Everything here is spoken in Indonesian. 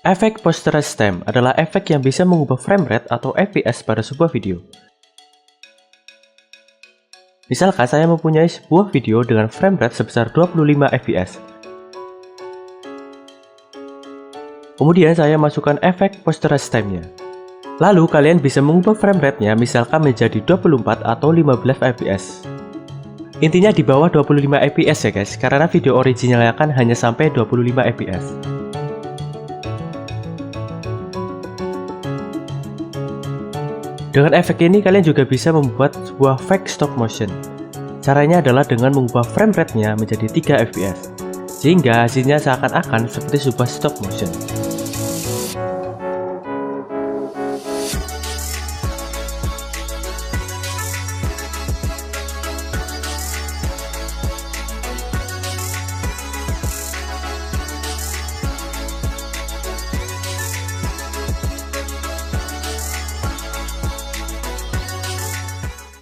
Efek Posterize adalah efek yang bisa mengubah frame rate atau FPS pada sebuah video. Misalkan saya mempunyai sebuah video dengan frame rate sebesar 25 fps. Kemudian saya masukkan efek Posterize time-nya. Lalu kalian bisa mengubah frame rate-nya misalkan menjadi 24 atau 15 fps. Intinya di bawah 25 fps ya guys, karena video originalnya kan hanya sampai 25 fps. Dengan efek ini kalian juga bisa membuat sebuah fake stop motion. Caranya adalah dengan mengubah frame rate-nya menjadi 3 fps, sehingga hasilnya seakan-akan seperti sebuah stop motion.